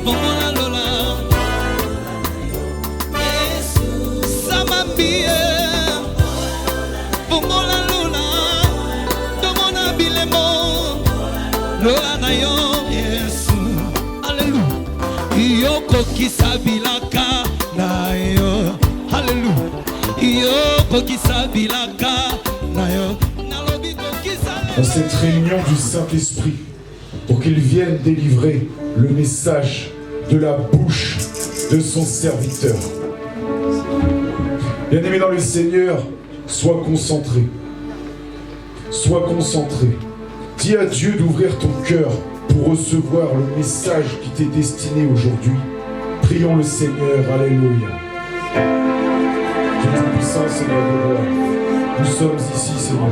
Bongola lola Samambie Bongola lola Domona bilemo Lola na yo Yesu Alléluia Yoko kisabilaka na yo Alléluia Yoko kisabilaka na yo dans cette réunion du Saint-Esprit pour qu'il vienne délivrer le message de la bouche de son serviteur. Bien-aimé dans le Seigneur, sois concentré. Sois concentré. Dis à Dieu d'ouvrir ton cœur pour recevoir le message qui t'est destiné aujourd'hui. Prions le Seigneur. Alléluia. Dieu Tout-Puissant, Seigneur de gloire, nous sommes ici, Seigneur.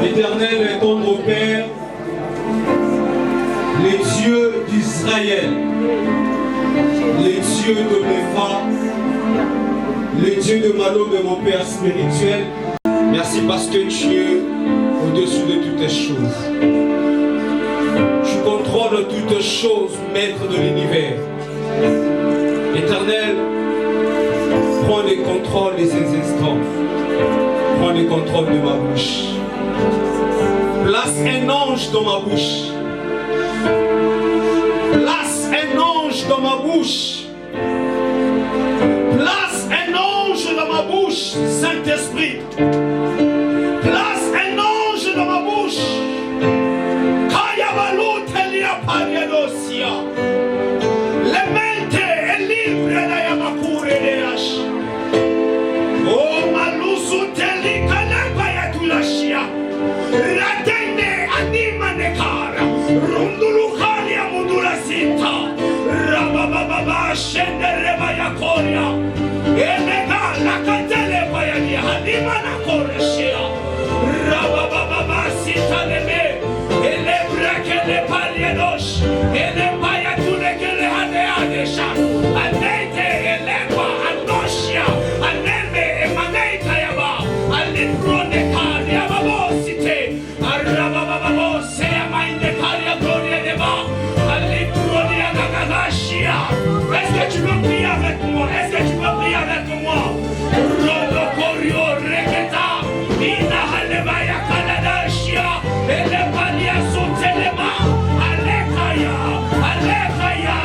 L'Éternel est ton Père, les dieux d'Israël, les dieux de mes femmes, les dieux de Malo, de mon Père spirituel. Merci parce que tu es au-dessus de toutes les choses. Tu contrôles toutes choses, maître de l'univers. Éternel, prends le contrôle de ces instants. Prends le contrôle de ma bouche. Place un ange dans ma bouche. Place un ange dans ma bouche. Place un ange dans ma bouche, Saint-Esprit. Place un ange dans ma bouche. Kayabalu telia pariadosia. Le mente est libre d'ayamakure deash. Oh malusu teli kalaba ya tulashia. Ratende anima nekara. Rundulu khalia mudula sita. Rabababa shende reba ya koria. Elega la katele baya ni halima na koreshia. Rabababa sita leme. Ele brake le paliedosh. Ele baya tule kele hade adesha. Anete eleba anoshia. Aneme emaneta yaba. Alibrone karia babo site. Arabababo se amainde karia gloria deba. Alibrone agagashia. Est-ce que tu veux prier avec moi? Est-ce que tu veux prier avec moi? Rodo korio reketa. Ina haleba ya kanadashia. Ele palia sutelema. Alekaya. Alekaya.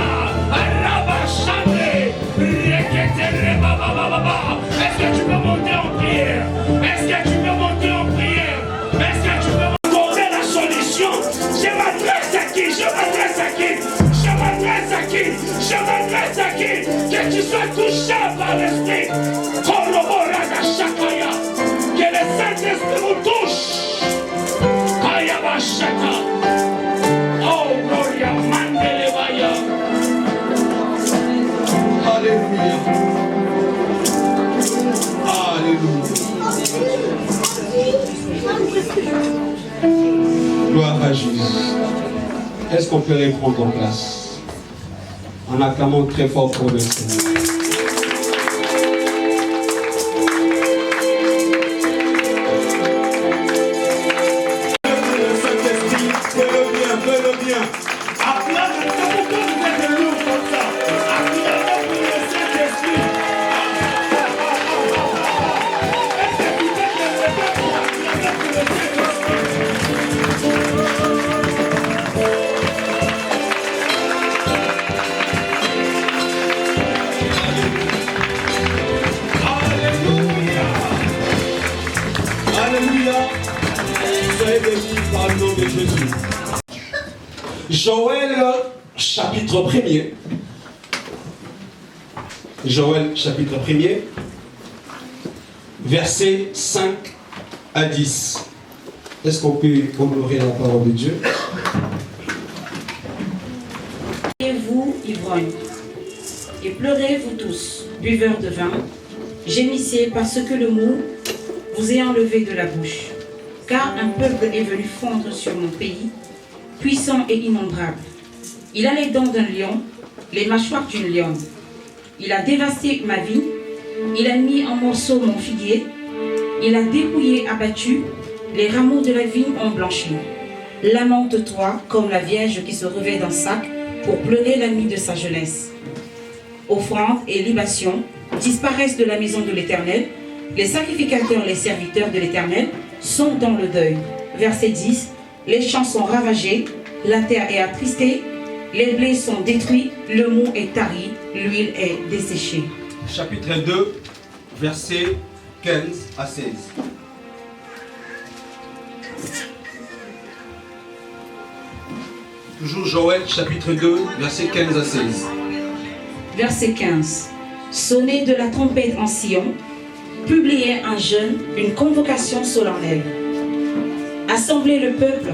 Arabashande. Rekete reba baba. Est-ce que tu veux monter en prière? Est-ce que tu veux monter en prière? Est-ce que tu veux trouver la solution? Je m'adresse à qui? Je m'adresse à qui? Je m'adresse à qui? Je m'adresse à qui? Que tu sois touché par l'esprit. Koroboraga shakaya. Que le Saint-Esprit vous touche. Kaya bashaka. Oh gloria mandelevaya. Alléluia. Alléluia. Gloire à Jésus. Est-ce qu'on peut reprendre en place en acclamant très fort pour le Seigneur? Saint-Esprit, fais-le bien. Acclamez, pourquoi vous êtes lourd comme ça? Acclamez pour le Saint-Esprit. Alléluia. Soyez bénis par le nom de Jésus. Joël chapitre 1er. Joël chapitre 1er. Versets 5 à 10. Est-ce qu'on peut honorer la parole de Dieu? Et vous, ivrognes, et pleurez, vous tous, buveurs de vin, gémissez parce que le mot vous est enlevé de la bouche. Car un peuple est venu fondre sur mon pays, puissant et innombrable. Il a les dents d'un lion, les mâchoires d'une lionne. Il a dévasté ma vigne, il a mis en morceaux mon figuier, il a dépouillé, abattu, les rameaux de la vigne ont blanchi. Lamente-toi comme la vierge qui se revêt d'un sac pour pleurer la nuit de sa jeunesse. Offrandes et libations disparaissent de la maison de l'Éternel. Les sacrificateurs, les serviteurs de l'Éternel sont dans le deuil. Verset 10. Les champs sont ravagés, la terre est attristée, les blés sont détruits, le mou est tari, l'huile est desséchée. Chapitre 2, versets 15 à 16. Toujours Joël, chapitre 2, versets 15 à 16. Verset 15. Sonnez de la trompette en Sion, publiez un jeûne, une convocation solennelle. Assemblez le peuple,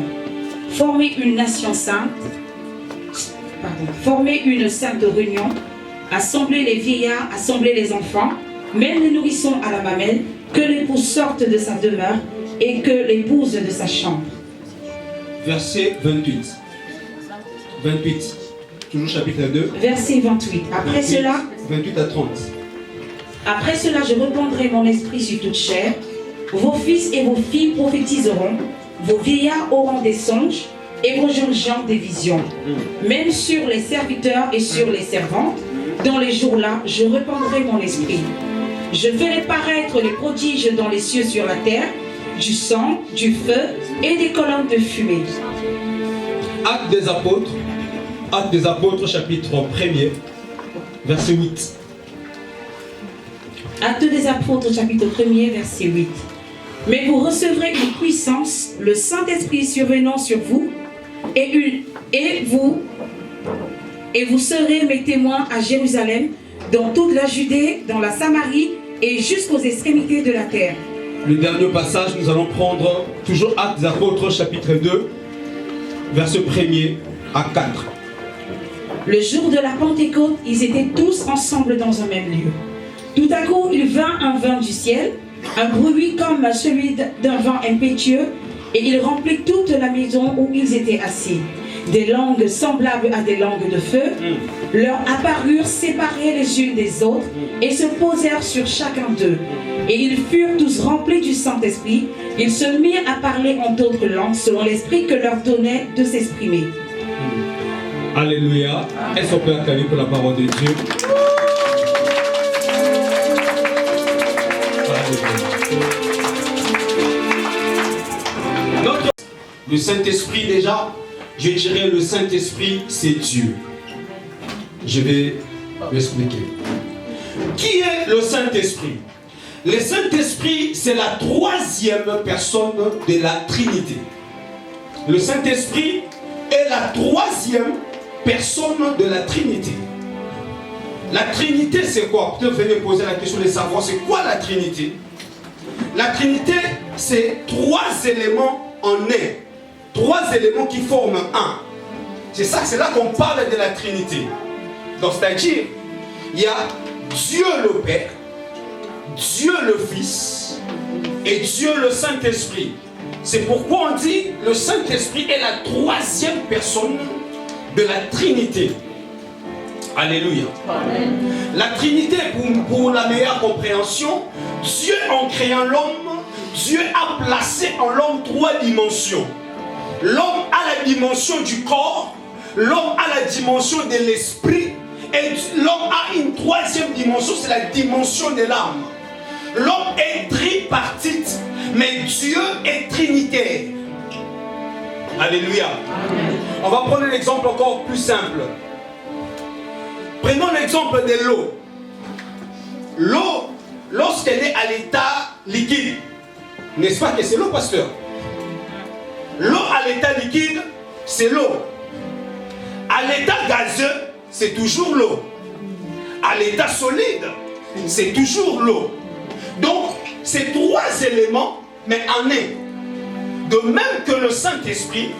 formez une nation sainte, formez une sainte réunion, assemblez les vieillards, assemblez les enfants, même les nourrissons à la mamelle, que l'époux sorte de sa demeure et que l'épouse de sa chambre. Verset 28. 28. Toujours chapitre 2. Verset 28. Après 28, cela, 28 à 30. après cela, je répandrai mon esprit sur toute chair. Vos fils et vos filles prophétiseront, vos vieillards auront des songes et vos jeunes gens des visions. Même sur les serviteurs et sur les servantes, dans les jours-là, je répandrai mon esprit. Je ferai paraître les prodiges dans les cieux sur la terre, du sang, du feu et des colonnes de fumée. Actes des apôtres, chapitre 1er, verset 8. Actes des apôtres, chapitre 1er, verset 8. Mais vous recevrez une puissance, le Saint-Esprit survenant sur vous, et vous serez mes témoins à Jérusalem, dans toute la Judée, dans la Samarie et jusqu'aux extrémités de la terre. Le dernier passage, nous allons prendre toujours Actes des apôtres, chapitre 2, verset 1er à 4. Le jour de la Pentecôte, ils étaient tous ensemble dans un même lieu. Tout à coup, il vint un vent du ciel, un bruit comme celui d'un vent impétueux, et il remplit toute la maison où ils étaient assis. Des langues semblables à des langues de feu leur apparurent séparées les unes des autres et se posèrent sur chacun d'eux. Et ils furent tous remplis du Saint-Esprit. Ils se mirent à parler en d'autres langues selon l'Esprit que leur donnait de s'exprimer. Alléluia. Est-ce qu'on peut acclamer pour la parole de Dieu? Le Saint-Esprit, déjà, je dirais le Saint-Esprit, c'est Dieu. Je vais m'expliquer. Qui est le Saint-Esprit? Le Saint-Esprit, c'est la troisième personne de la Trinité. Le Saint-Esprit est la troisième personne de la Trinité. La Trinité, c'est quoi? Peut-être vous venez poser la question de savoir c'est quoi la Trinité. La Trinité, c'est trois éléments en un. Trois éléments qui forment un. C'est là qu'on parle de la Trinité. Donc, c'est-à-dire, il y a Dieu le Père, Dieu le Fils et Dieu le Saint-Esprit. C'est pourquoi on dit le Saint-Esprit est la troisième personne de la Trinité. Alléluia. Amen. La Trinité, pour la meilleure compréhension, Dieu en créant l'homme, Dieu a placé en l'homme trois dimensions. L'homme a la dimension du corps, l'homme a la dimension de l'esprit, et l'homme a une troisième dimension, c'est la dimension de l'âme. L'homme est tripartite, mais Dieu est trinitaire. Alléluia. Amen. On va prendre un exemple encore plus simple. Prenons l'exemple de l'eau. L'eau, lorsqu'elle est à l'état liquide, n'est-ce pas que c'est l'eau, pasteur? L'eau à l'état liquide, c'est l'eau. À l'état gazeux, c'est toujours l'eau. À l'état solide, c'est toujours l'eau. Donc, c'est trois éléments, mais en un. De même que le Saint-Esprit,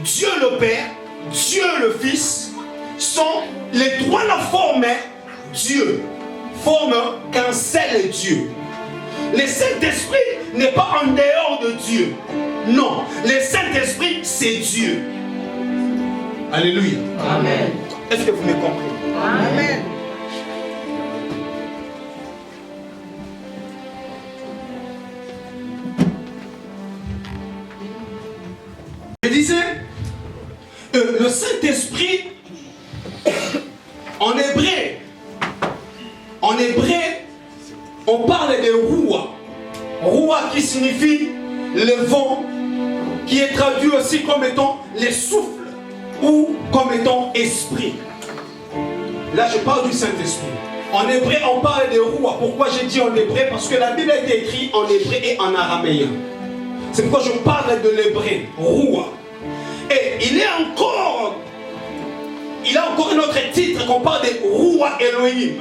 Dieu le Père, Dieu le Fils sont, les trois là forment Dieu, forment qu'un seul Dieu. Le Saint-Esprit n'est pas en dehors de Dieu. Non, le Saint-Esprit, c'est Dieu. Alléluia. Amen. Est-ce que vous me comprenez? Amen. Je disais, le Saint-Esprit, en hébreu, on parle de Roua. Roua qui signifie le vent, qui est traduit aussi comme étant le souffle ou comme étant esprit. Là, je parle du Saint-Esprit. En hébreu, on parle de Roua. Pourquoi j'ai dit en hébreu? Parce que la Bible a été écrite en hébreu et en araméen. C'est pourquoi je parle de l'hébreu, Roua. Et il a encore un autre titre qu'on parle de Roua Elohim.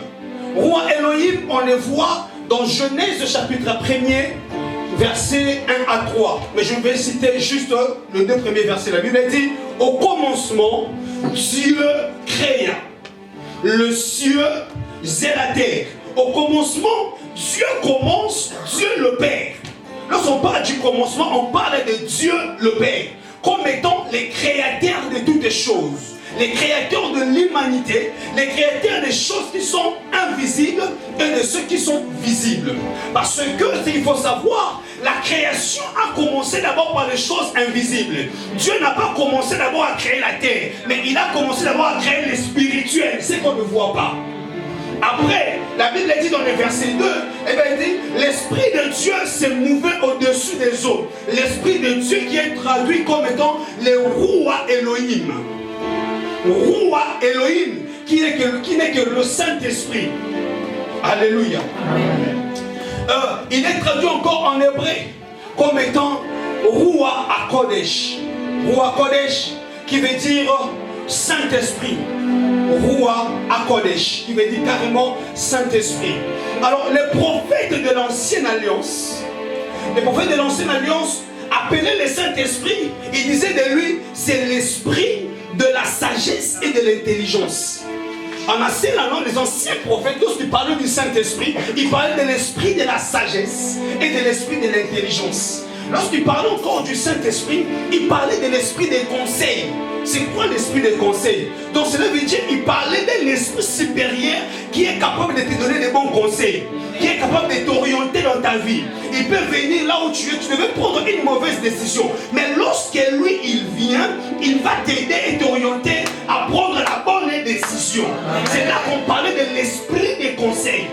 Roua Elohim, on le voit dans Genèse chapitre 1er, versets 1 à 3. Mais je vais citer juste les deux premiers versets. La Bible dit, au commencement, Dieu créa le ciel et la terre. Au commencement, Dieu commence, Dieu le Père. Lorsqu'on parle du commencement, on parle de Dieu le Père, comme étant les créateurs de toutes les choses, les créateurs de l'humanité, les créateurs des choses qui sont invisibles et de ceux qui sont visibles. Parce que, il faut savoir, la création a commencé d'abord par les choses invisibles. Dieu n'a pas commencé d'abord à créer la terre, mais il a commencé d'abord à créer le spirituel, ce qu'on ne voit pas. Après, la Bible dit dans le verset 2, il dit, l'Esprit de Dieu s'est mouvé au-dessus des eaux. L'Esprit de Dieu qui est traduit comme étant le Roua Elohim. Roua Elohim, qui n'est que le Saint-Esprit. Alléluia. Il est traduit encore en hébreu comme étant Roua HaKodesh. Roua HaKodesh qui veut dire Saint-Esprit. Roua HaKodesh qui veut dire carrément Saint-Esprit. Alors les prophètes de l'Ancienne Alliance, appelaient le Saint-Esprit, ils disaient de lui, c'est l'esprit de la sagesse et de l'intelligence. En les anciens prophètes, lorsqu'ils parlaient du Saint-Esprit, ils parlaient de l'esprit de la sagesse et de l'esprit de l'intelligence. Lorsqu'ils parlaient encore du Saint-Esprit, ils parlaient de l'esprit des conseils. C'est quoi l'esprit des conseils? Donc cela veut dire qu'il parlait de l'esprit supérieur qui est capable de te donner des bons conseils, qui est capable de t'orienter dans ta vie. Il peut venir là où tu es, tu devais prendre une mauvaise décision. Mais lorsque lui, il vient, il va t'aider et t'orienter à prendre la bonne décision. C'est là qu'on parlait de l'esprit des conseils.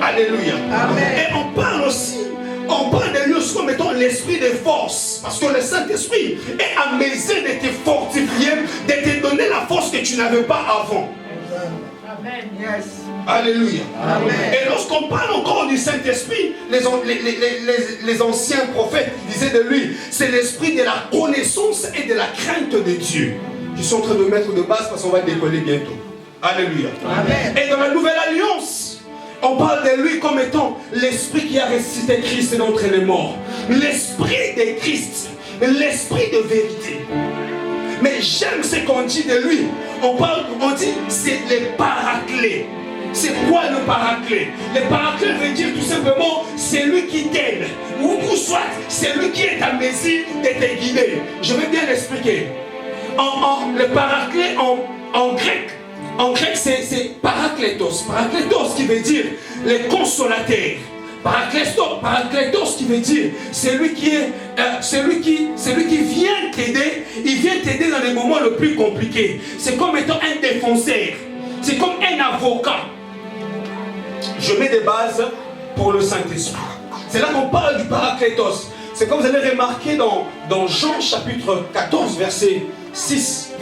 Alléluia. Amen. Et on parle de lui aussi comme étant l'esprit de force. Parce que le Saint-Esprit est à mesure de te fortifier, de te donner la force que tu n'avais pas avant. Amen. Yes. Alléluia. Amen. Et lorsqu'on parle encore du Saint-Esprit, les anciens prophètes disaient de lui, c'est l'esprit de la connaissance et de la crainte de Dieu. Je suis en train de mettre de base parce qu'on va décoller bientôt. Alléluia. Amen. Et dans la nouvelle alliance, on parle de lui comme étant l'esprit qui a ressuscité Christ d'entre les morts. L'esprit de Christ, l'esprit de vérité. Mais j'aime ce qu'on dit de lui. On dit c'est le paraclet. C'est quoi le paraclet? Le paraclet veut dire tout simplement c'est lui qui t'aide. Ou soit c'est lui qui est à mesure de te guider. Je vais bien l'expliquer. Le paraclet en grec, c'est parakletos. Parakletos qui veut dire les consolateurs. Parakletos qui veut dire celui qui vient t'aider. Il vient t'aider dans les moments les plus compliqués. C'est comme étant un défenseur. C'est comme un avocat. Je mets des bases pour le Saint-Esprit. C'est là qu'on parle du parakletos. C'est comme vous allez remarquer dans Jean chapitre 14 verset 16,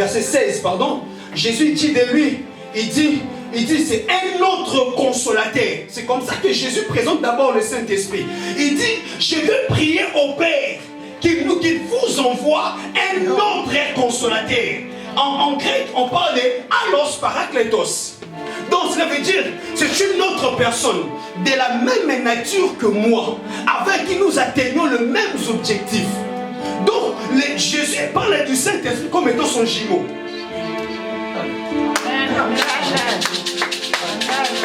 Jésus dit de lui, il dit c'est un autre consolateur. C'est comme ça que Jésus présente d'abord le Saint-Esprit. Il dit, je veux prier au Père qu'il vous envoie un autre consolateur. En grec, on parle de allos parakletos. Donc cela veut dire, c'est une autre personne de la même nature que moi, avec qui nous atteignons le même objectif. Donc Jésus parle du Saint-Esprit comme étant son jumeau.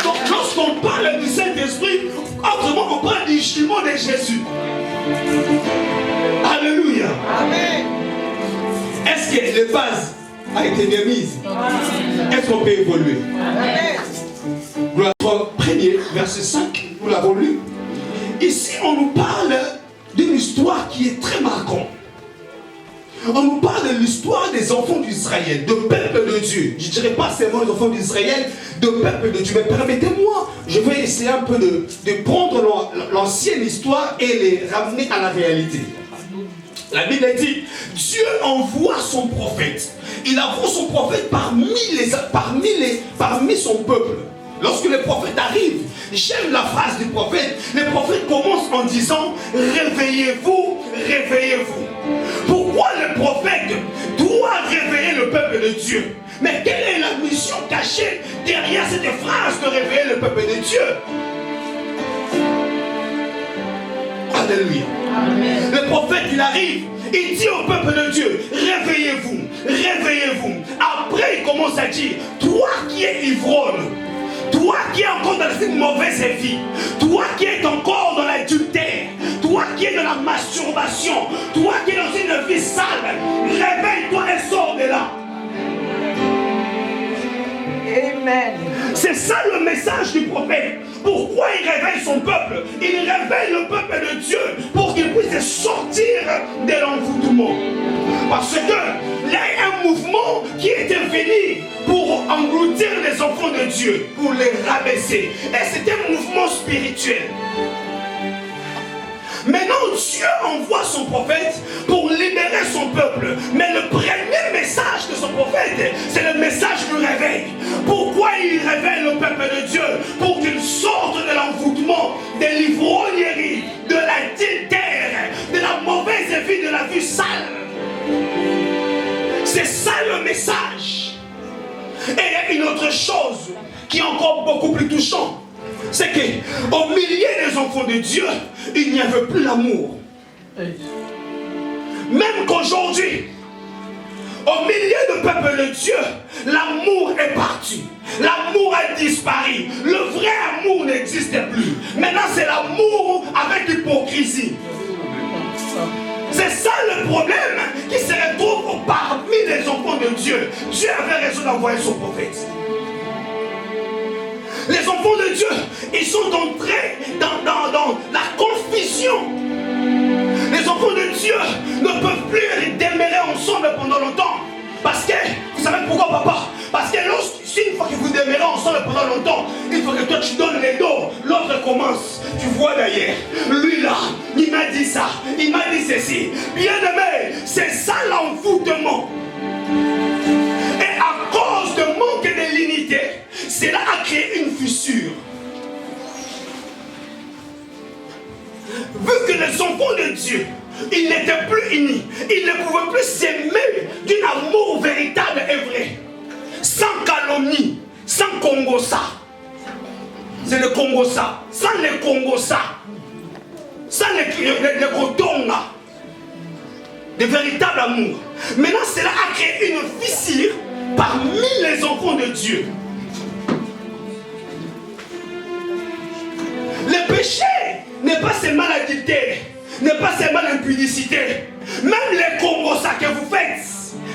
Donc lorsqu'on parle du Saint-Esprit, autrement on parle du jumeau de Jésus. Alléluia. Amen. Est-ce que les bases a été bien mise? Est-ce qu'on peut évoluer? Amen. Gloire au premier, verset 5, nous l'avons lu. Ici, on nous parle d'une histoire qui est très marquante. On nous parle de l'histoire des enfants d'Israël, de peuple de Dieu. Je ne dirais pas seulement les enfants d'Israël, de peuple de Dieu. Mais permettez-moi, je vais essayer un peu de prendre l'ancienne histoire et les ramener à la réalité. La Bible dit, Dieu envoie son prophète. Il envoie son prophète parmi son peuple. Lorsque le prophète arrive, j'aime la phrase du prophète. Le prophète commence en disant, réveillez-vous, réveillez-vous. Pourquoi le prophète doit réveiller le peuple de Dieu? Mais quelle est la mission cachée derrière cette phrase de réveiller le peuple de Dieu? Alléluia. Amen. Le prophète, il arrive, il dit au peuple de Dieu, réveillez-vous, réveillez-vous. Après, il commence à dire, toi qui es ivrogne, toi qui es encore dans cette mauvaise vie, toi qui es encore dans l'adultère, toi qui es dans la masturbation, toi qui es dans une vie sale, réveille-toi et sors de là. Amen. C'est ça le message du prophète. Pourquoi il réveille son peuple? Il réveille le peuple de Dieu pour qu'il puisse sortir de l'envoûtement. Parce que il y a un mouvement qui était venu pour engloutir les enfants de Dieu, pour les rabaisser. Et c'est un mouvement spirituel. Maintenant, Dieu envoie son prophète pour libérer son peuple. Mais le premier message de son prophète, c'est le message du réveil. Pourquoi il réveille le peuple de Dieu? Pour qu'il sorte de l'envoûtement, de l'ivrognerie, de l'adultère, de la mauvaise vie, de la vie sale. C'est ça le message. Et il y a une autre chose qui est encore beaucoup plus touchante. C'est qu'au milieu des enfants de Dieu, il n'y avait plus l'amour. Même qu'aujourd'hui, au milieu du peuple de Dieu, l'amour est parti. L'amour a disparu. Le vrai amour n'existe plus. Maintenant, c'est l'amour avec hypocrisie. C'est ça le problème qui se retrouve parmi les enfants de Dieu. Dieu avait raison d'envoyer son prophète. Les enfants de Dieu, ils sont entrés dans la confusion. Les enfants de Dieu ne peuvent plus demeurer ensemble pendant longtemps. Parce que, vous savez pourquoi, papa? Parce que une fois que vous demeurez ensemble pendant longtemps, il faut que toi tu donnes les dos, l'autre commence. Tu vois d'ailleurs, lui là, il m'a dit ça, il m'a dit ceci. Bien aimé, c'est ça l'envoûtement. Et à cause de manque de l'unité, cela a créé une fissure. Vu que les enfants de Dieu, ils n'étaient plus unis, ils ne pouvaient plus s'aimer d'un amour véritable et vrai, sans calomnie, sans congossa. C'est le congossa, sans le congossa, sans le cotonga, de véritable amour. Maintenant, cela a créé une fissure parmi les enfants de Dieu. Le péché n'est pas seulement l'adultère, n'est pas seulement l'impudicité. Même les congossas que vous faites,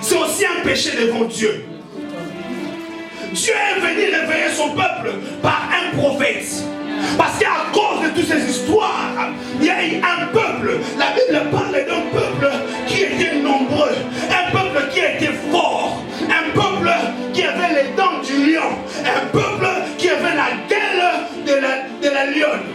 c'est aussi un péché devant Dieu. Dieu est venu réveiller son peuple par un prophète. Parce qu'à cause de toutes ces histoires, il y a eu un peuple. La Bible parle d'un peuple qui était nombreux, un peuple qui était fort, un peuple qui avait les dents du lion, un peuple qui avait la gueule de la lionne.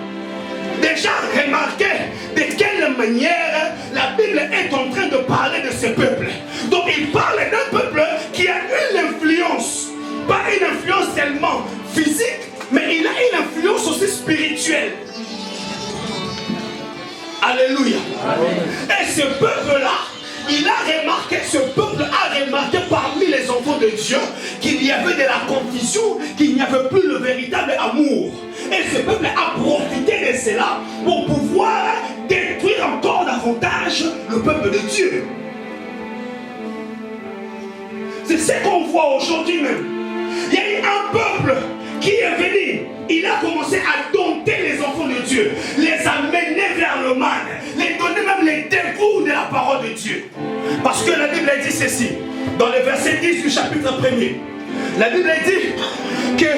Déjà remarquez de quelle manière la Bible est en train de parler de ce peuple. Donc il parle d'un peuple qui a une influence, pas une influence seulement physique, mais il a une influence aussi spirituelle. Alléluia. Amen. Et ce peuple-là, ce peuple a remarqué parmi les enfants de Dieu qu'il y avait de la confusion, qu'il n'y avait plus le véritable amour. Et ce peuple a profité de cela pour pouvoir détruire encore davantage le peuple de Dieu. C'est ce qu'on voit aujourd'hui même. Il y a eu un peuple qui est venu. Il a commencé à dompter les enfants de Dieu, les amener vers le mal, les donner même les dégoûts de la parole de Dieu. Parce que la Bible dit ceci, dans le verset 10 du chapitre 1er. La Bible dit que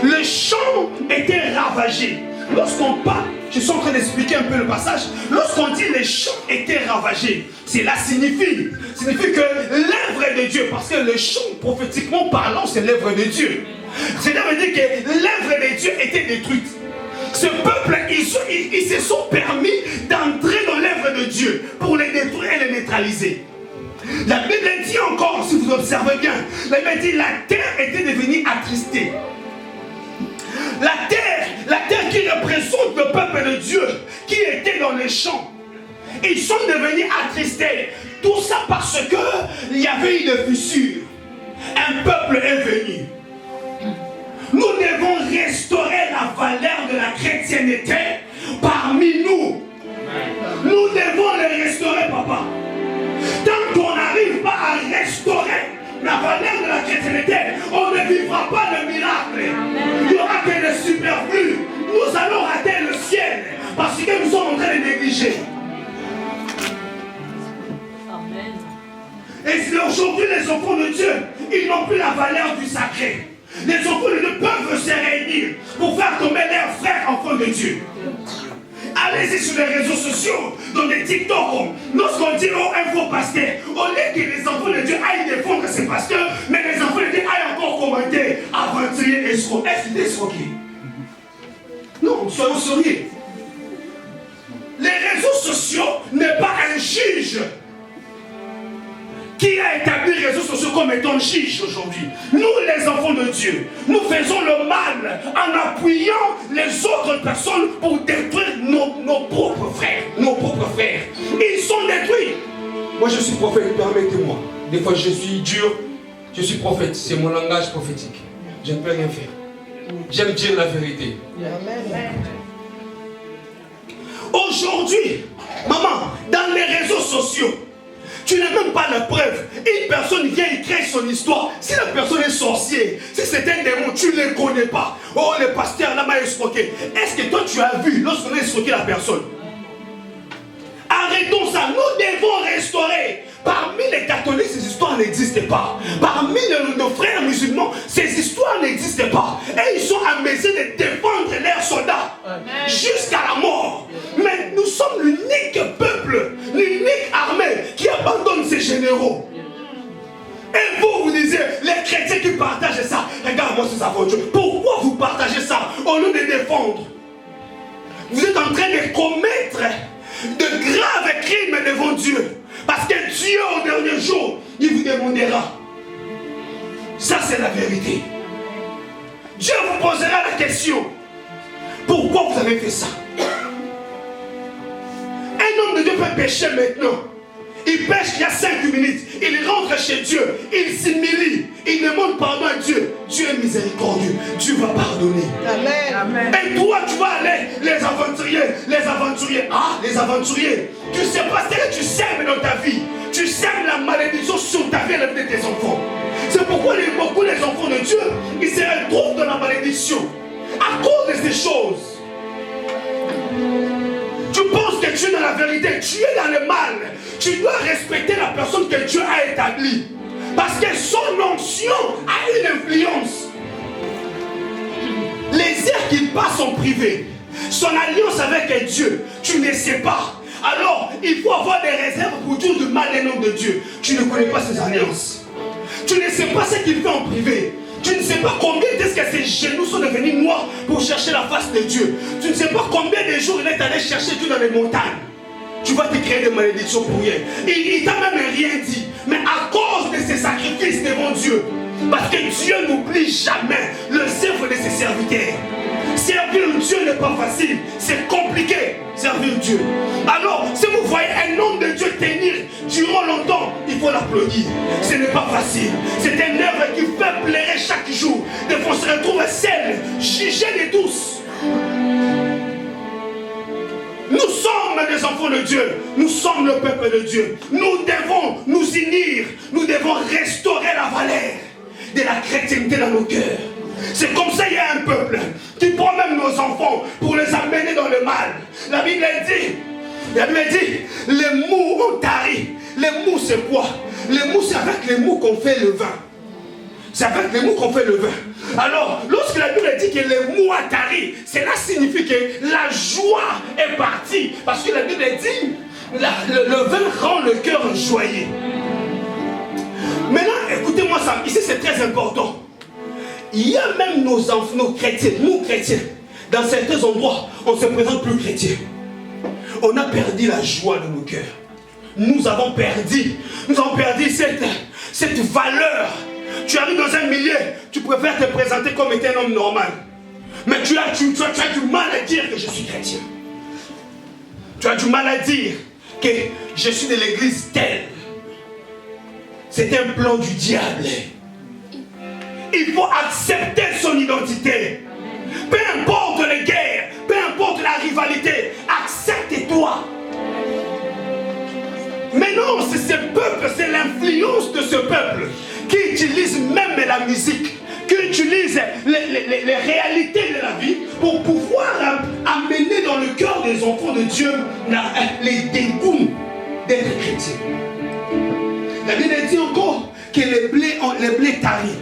le champ était ravagé. Lorsqu'on parle, je suis en train d'expliquer un peu le passage, lorsqu'on dit les champs étaient ravagés, cela signifie que l'œuvre de Dieu, parce que le champ prophétiquement parlant, c'est l'œuvre de Dieu. Cela veut dire que l'œuvre de Dieu était détruite. Ce peuple, ils se sont permis d'entrer dans l'œuvre de Dieu pour les détruire et les neutraliser. La Bible dit encore, si vous observez bien, la Bible dit la terre était devenue attristée. La terre qui représente le peuple de Dieu, qui était dans les champs, ils sont devenus attristés. Tout ça parce qu'il y avait une fissure. Un peuple est venu. Nous devons restaurer la valeur de la chrétienté parmi nous. Nous devons le restaurer, papa. Tant qu'on n'arrive pas à restaurer la valeur de la chrétienté, on ne vivra pas le miracle. Il y aura que le superflu. Nous allons rater le ciel parce que nous sommes en train de négliger. Et aujourd'hui, les enfants de Dieu, ils n'ont plus la valeur du sacré. Les enfants de Dieu peuvent se réunir pour faire tomber leurs frères enfants de Dieu. Allez-y sur les réseaux sociaux, dans les TikTok, lorsqu'on dit oh, un faux pasteur, au lieu que les enfants de Dieu aillent défendre ces pasteurs, mais les enfants de Dieu aillent encore commenter aventurier escroc. Est-ce qu'il est escroqué? Non, soyons sérieux. Les réseaux sociaux n'est pas un juge. Qui a établi les réseaux sociaux comme étant juge aujourd'hui? Nous, les enfants de Dieu, nous faisons le mal en appuyant les autres personnes pour détruire nos propres frères. Nos propres frères. Ils sont détruits. Moi, je suis prophète, permettez-moi. Des fois, je suis dur. Je suis prophète. C'est mon langage prophétique. Je ne peux rien faire. J'aime dire la vérité. Aujourd'hui, maman, dans les réseaux sociaux, tu n'as même pas la preuve. Une personne vient écrire son histoire. Si la personne est sorcière, si c'est un démon, tu ne le connais pas. Oh, le pasteur là m'a escroqué. Est-ce que toi tu as vu lorsqu'on a escroqué la personne? Arrêtons ça. Nous devons restaurer. Parmi les catholiques, ces histoires n'existent pas. Parmi nos frères musulmans, ces histoires n'existent pas. Et ils sont à mesure de défendre leurs soldats jusqu'à la mort. Mais nous sommes l'unique peuple, l'unique armée qui abandonne ses généraux. Et vous disiez, les chrétiens qui partagent ça, regarde-moi ces aventures. Pourquoi vous partagez ça au lieu de défendre? Vous êtes en train de commettre de graves crimes devant Dieu. Parce que Dieu, au dernier jour, il vous demandera. Ça, c'est la vérité. Dieu vous posera la question. Pourquoi vous avez fait ça? Un homme de Dieu peut pécher maintenant. Il pêche il y a 5 minutes. Il rentre chez Dieu. Il s'humilie. Il demande pardon à Dieu. Dieu est miséricordieux. Dieu va pardonner. Amen. Et toi, tu vas aller, les aventuriers. Ah, les aventuriers. Tu sais pas ce que tu sèmes dans ta vie. Tu sèmes la malédiction sur ta vie et la vie de tes enfants. C'est pourquoi beaucoup des enfants de Dieu, ils se retrouvent dans la malédiction. À cause de ces choses. Tu penses que tu es dans la vérité, tu es dans le mal. Tu dois respecter la personne que Dieu a établie. Parce que son onction a une influence. Les airs qu'il passe en privé, son alliance avec Dieu, tu ne sais pas. Alors, il faut avoir des réserves pour dire du mal des noms de Dieu. Tu ne connais pas ses alliances. Tu ne sais pas ce qu'il fait en privé. Tu ne sais pas combien est-ce que ses genoux sont devenus noirs pour chercher la face de Dieu. Tu ne sais pas combien de jours il est allé chercher Dieu dans les montagnes. Tu vas te créer des malédictions pour rien. Il t'a même rien dit. Mais à cause de ses sacrifices devant Dieu, parce que Dieu n'oublie jamais le œuvre de ses serviteurs. Servir Dieu n'est pas facile, c'est compliqué, servir Dieu. Alors, si vous voyez un homme de Dieu tenir durant longtemps, il faut l'applaudir. Ce n'est pas facile. C'est une œuvre qui fait pleurer chaque jour. Des fois, on se retrouve seul, jugé de tous. Nous sommes des enfants de Dieu. Nous sommes le peuple de Dieu. Nous devons nous unir. Nous devons restaurer la valeur de la chrétienté. vérité dans nos cœurs. C'est comme ça qu'il y a un peuple qui prend même nos enfants pour les amener dans le mal. La Bible dit, les mous ont tari. Les mous c'est quoi? Les mous c'est avec les mous qu'on fait le vin. C'est avec les mous qu'on fait le vin. Alors, lorsque la Bible dit que les mous ont tari, cela signifie que la joie est partie. Parce que la Bible dit, le vin rend le cœur joyeux. Maintenant, écoutez-moi ça, ici c'est très important. Il y a même nos enfants, nos chrétiens, nous chrétiens, dans certains endroits, on ne se présente plus chrétiens. On a perdu la joie de nos cœurs. Nous avons perdu cette valeur. Tu arrives dans un milieu, tu préfères te présenter comme étant un homme normal. Mais tu as du mal à dire que je suis chrétien. Tu as du mal à dire que je suis de l'église telle. C'est un plan du diable. Il faut accepter son identité. Peu importe les guerres, peu importe la rivalité, accepte-toi. Mais non, c'est ce peuple, c'est l'influence de ce peuple qui utilise même la musique, qui utilise les réalités de la vie pour pouvoir amener dans le cœur des enfants de Dieu les dégoûts d'être chrétiens. La Bible dit encore que les blés taris.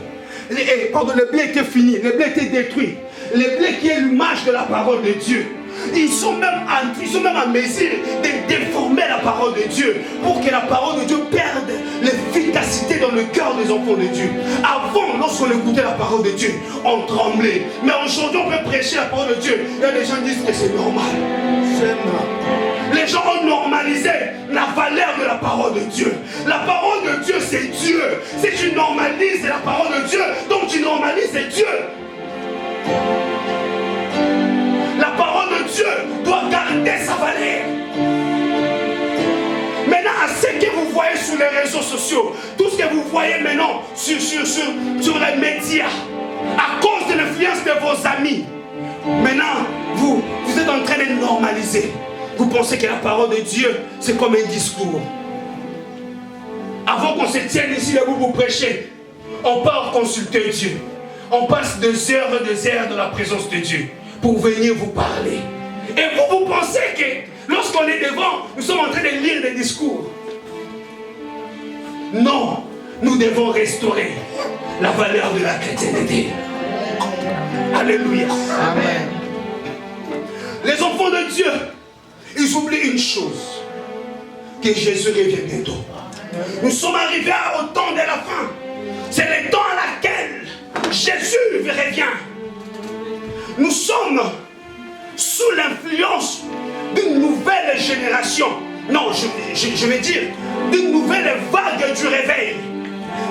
Le blé était fini, le blé était détruit. Le blé qui est l'image de la parole de Dieu. Ils sont même en mesure de déformer la parole de Dieu pour que la parole de Dieu perde l'efficacité dans le cœur des enfants de Dieu. Avant, lorsqu'on écoutait la parole de Dieu, on tremblait. Mais aujourd'hui, on peut prêcher la parole de Dieu. Et les gens disent que c'est normal. C'est normal. Les gens ont normalisé la valeur de la parole de Dieu. La parole de Dieu, c'est Dieu. Si tu normalises la parole de Dieu, donc tu normalises Dieu. La parole de Dieu doit garder sa valeur. Maintenant, à ce que vous voyez sur les réseaux sociaux, tout ce que vous voyez maintenant sur les médias, à cause de l'influence de vos amis, maintenant, vous êtes en train de normaliser. Vous pensez que la parole de Dieu, c'est comme un discours. Avant qu'on se tienne ici et vous prêchez, on part consulter Dieu. On passe des heures dans la présence de Dieu pour venir vous parler. Et vous pensez que lorsqu'on est devant, nous sommes en train de lire des discours. Non, nous devons restaurer la valeur de la chrétienté. Alléluia. Amen. Les enfants de Dieu, ils oublient une chose, que Jésus revient bientôt. Nous sommes arrivés au temps de la fin. C'est le temps à laquelle Jésus revient. Nous sommes sous l'influence d'une nouvelle génération. Non, je vais dire d'une nouvelle vague du réveil.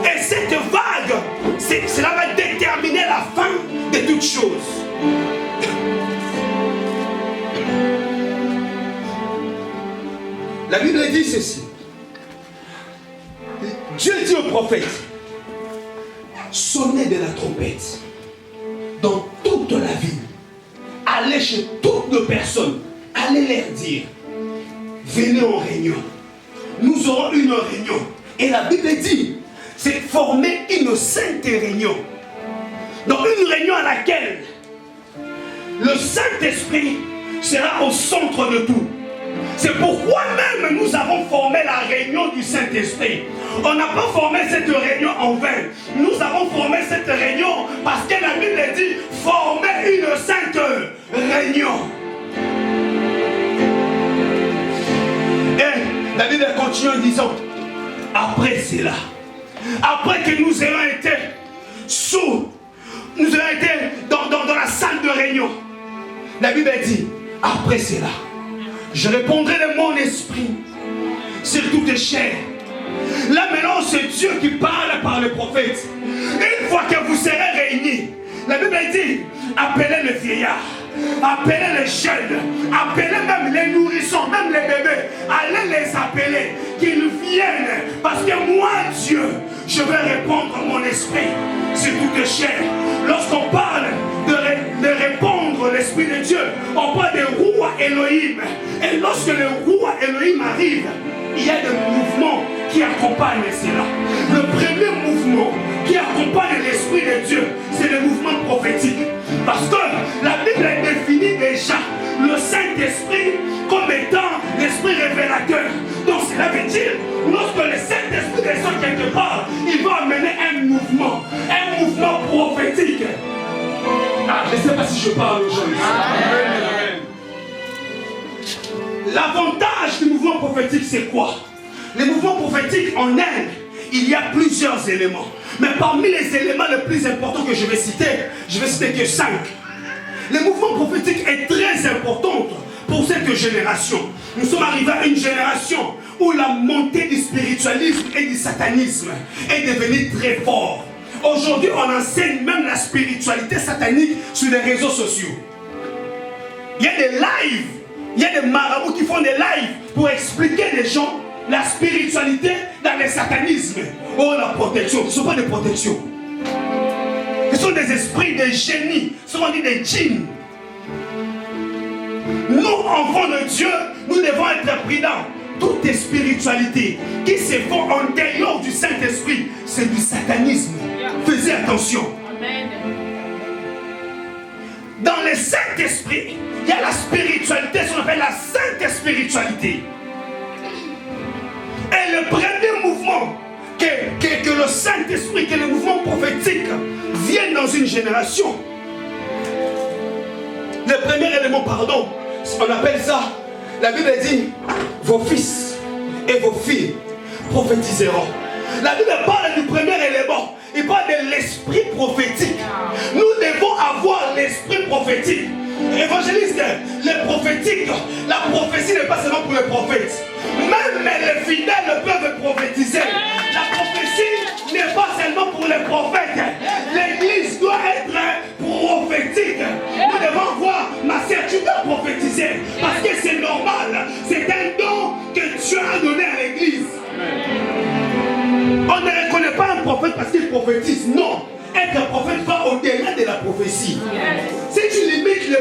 Et cette vague, cela va déterminer la fin de toutes choses. La Bible dit ceci. Dieu dit au prophète, sonnez de la trompette dans toute la ville. Allez chez toutes les personnes. Allez leur dire, venez en réunion. Nous aurons une réunion. Et la Bible dit, c'est former une sainte réunion. Donc une réunion à laquelle le Saint-Esprit sera au centre de tout. C'est pourquoi même nous avons formé la réunion du Saint-Esprit. On n'a pas formé cette réunion en vain. Nous avons formé cette réunion parce que la Bible dit former une sainte réunion. Et la Bible continue en disant, après cela, après que nous ayons été dans la salle de réunion, la Bible dit, après cela, je répondrai de mon esprit sur toutes chairs. Là maintenant c'est Dieu qui parle par le prophète. Une fois que vous serez réunis, la Bible dit, appelez les vieillards, appelez les jeunes, appelez même les nourrissons, même les bébés, allez les appeler, qu'ils viennent, parce que moi Dieu, je vais répandre mon esprit sur toutes chairs. Lorsqu'on parle de répandre l'esprit de Dieu, on parle de Roua Elohim. Et lorsque le Roua Elohim arrive, il y a des mouvements qui accompagnent cela. Le premier mouvement qui accompagne l'esprit de Dieu, il va amener un mouvement prophétique. Ah, je ne sais pas si je parle aux gens ici. Amen. L'avantage du mouvement prophétique, c'est quoi? Les mouvements prophétiques en Inde, il y a plusieurs éléments. Mais parmi les éléments les plus importants que je vais citer que 5. Le mouvement prophétique est très important pour cette génération. Nous sommes arrivés à une génération où la montée du spiritualisme et du satanisme est devenue très forte. Aujourd'hui, on enseigne même la spiritualité satanique sur les réseaux sociaux. Il y a des lives, il y a des marabouts qui font des lives pour expliquer les gens la spiritualité dans le satanisme. Oh, la protection, ce ne sont pas des protections. Ce sont des esprits, des génies, ce sont des djinns. Nous, enfants de Dieu, nous devons être prudents. Toute spiritualité qui se fait en dehors du Saint-Esprit, c'est du satanisme. Faites attention. Amen. Dans le Saint-Esprit, il y a la spiritualité, ce qu'on appelle la sainte spiritualité. Et le premier mouvement que le Saint-Esprit, que le mouvement prophétique vienne dans une génération, le premier élément, pardon, on appelle ça, la Bible dit, vos fils et vos filles prophétiseront. La Bible parle du premier élément, il parle de l'esprit prophétique. Nous devons avoir l'esprit prophétique. Évangéliste, les prophétiques, la prophétie n'est pas seulement pour les prophètes. Même les fidèles peuvent prophétiser. La prophétie n'est pas seulement pour les prophètes. L'église doit être prophétique. Nous devons voir, ma sœur, tu dois prophétiser. Parce que c'est normal. C'est un don que Dieu a donné à l'église. On ne reconnaît pas un prophète parce qu'il prophétise. Non. Être prophète va au-delà de la prophétie. Si tu limites le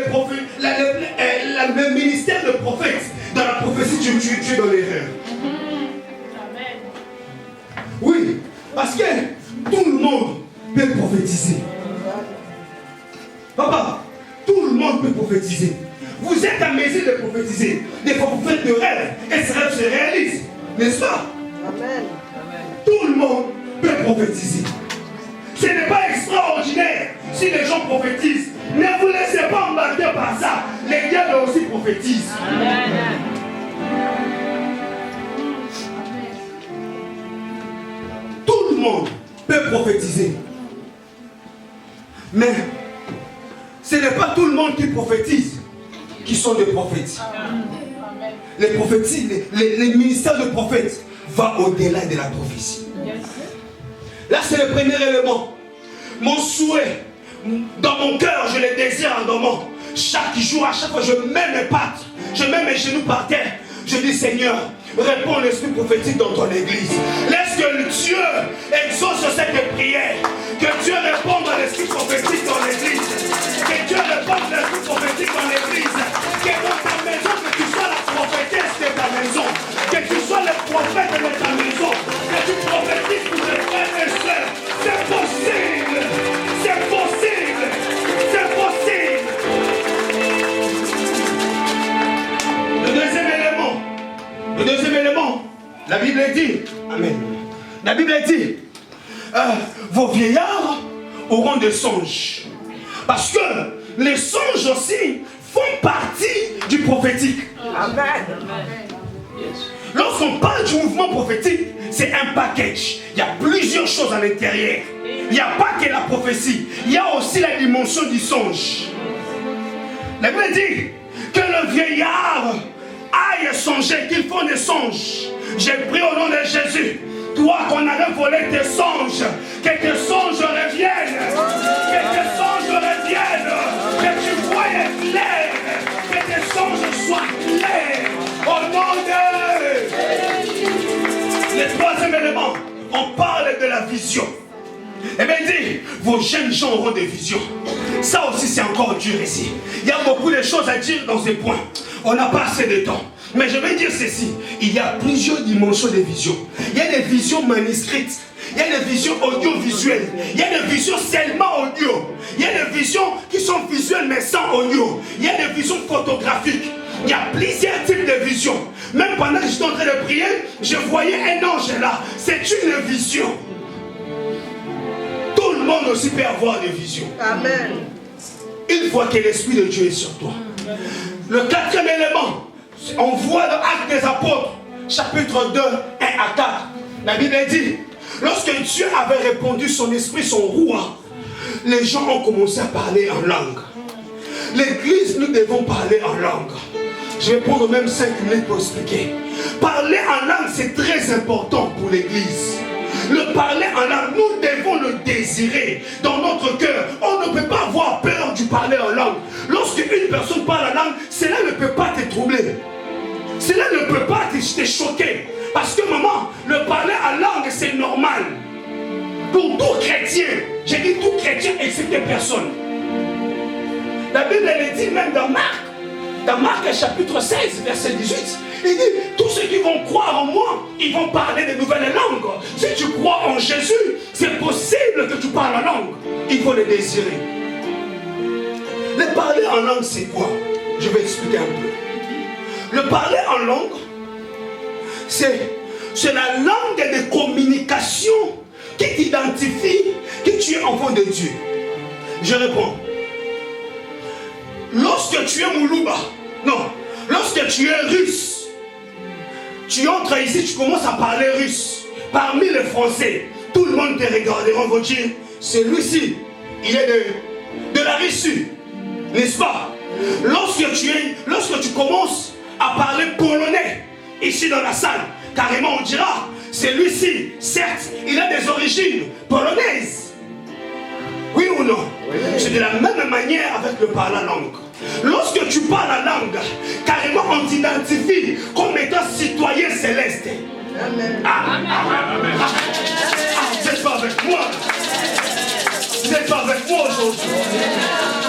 ministère de prophète dans la prophétie, tu es dans l'erreur. Oui, parce que tout le monde peut prophétiser. Papa, tout le monde peut prophétiser. Vous êtes à mesure de prophétiser. Des fois vous faites des rêves et ces rêves se réalisent. N'est-ce pas? Amen. Tout le monde peut prophétiser. Ce n'est pas extraordinaire si les gens prophétisent. Ne vous laissez pas embarquer par ça. Les diables aussi prophétisent. Tout le monde peut prophétiser. Mais ce n'est pas tout le monde qui prophétise qui sont des prophètes. Les prophéties, les ministères de prophètes vont au-delà de la prophétie. Là, c'est le premier élément. Mon souhait, dans mon cœur, je le désire ardemment. Chaque jour, à chaque fois, je mets mes pattes, je mets mes genoux par terre. Je dis, Seigneur, réponds l'esprit prophétique dans ton église. Laisse que Dieu exauce cette prière. Que Dieu réponde à l'esprit prophétique dans l'église. Que Dieu réponde à l'esprit prophétique dans l'église. Que dans ta maison, que tu sois la prophétesse de ta maison. Que tu sois le prophète de ta maison. Que tu prophétises pour tes frères et sœurs. C'est possible. C'est possible. C'est possible. Le deuxième élément, la Bible dit, Amen. La Bible dit, vos vieillards auront des songes. Parce que les songes aussi font partie du prophétique. Amen. Lorsqu'on parle du mouvement prophétique, c'est un package. Il y a plusieurs choses à l'intérieur. Il n'y a pas que la prophétie. Il y a aussi la dimension du songe. La Bible dit que le vieillard aille songer, qu'ils font des songes. J'ai prié au nom de Jésus. Toi qu'on avait volé tes songes, que tes songes reviennent. Que tes songes reviennent. Que tu voyes clair. Que tes songes soient clairs. Au nom de... Le troisième élément, on parle de la vision. Et bien dit, vos jeunes gens auront des visions. Ça aussi c'est encore dur ici. Il y a beaucoup de choses à dire dans ces points. On n'a pas assez de temps. Mais je vais dire ceci. Il y a plusieurs dimensions de visions. Il y a des visions manuscrites. Il y a des visions audiovisuelles. Il y a des visions seulement audio. Il y a des visions qui sont visuelles mais sans audio. Il y a des visions photographiques. Il y a plusieurs types de visions. Même pendant que j'étais en train de prier, je voyais un ange là. C'est une vision. homme aussi peut avoir des visions. Amen. Une fois que l'Esprit de Dieu est sur toi. Le quatrième élément, on voit dans Actes des Apôtres, chapitre 2, 1 à 4. La Bible dit, lorsque Dieu avait répandu son esprit, son roi, les gens ont commencé à parler en langue. L'église, nous devons parler en langue. Je vais prendre même 5 minutes pour expliquer. Parler en langue, c'est très important pour l'église. Le parler en langue, nous devons le désirer dans notre cœur. On ne peut pas avoir peur du parler en langue. Lorsque une personne parle en langue, cela ne peut pas te troubler. Cela ne peut pas te choquer. Parce que maman, le parler en langue, c'est normal. Pour tout chrétien, j'ai dit tout chrétien excepté personne. La Bible elle dit même dans Marc chapitre 16, verset 18, il dit, tous ceux qui vont croire en moi, ils vont parler de nouvelles langues. Si tu crois en Jésus, c'est possible que tu parles en langue. Il faut le désirer. Le parler en langue, c'est quoi? Je vais expliquer un peu. Le parler en langue, c'est la langue de communication qui t'identifie que tu es enfant de Dieu. Je réponds. Lorsque tu es Moulouba, non, lorsque tu es russe, tu entres ici, tu commences à parler russe. Parmi les Français, tout le monde te regardera, va dire, celui-ci, il est de la Russie, n'est-ce pas? Lorsque tu commences à parler polonais, ici dans la salle, carrément on dira, celui-ci, certes, il a des origines polonaises. Oui ou non? Oui. C'est de la même manière avec le parler en langue. Lorsque tu parles la langue, carrément on t'identifie comme étant citoyen céleste. Amen. Vous n'êtes pas avec moi. Vous n'êtes pas avec moi aujourd'hui.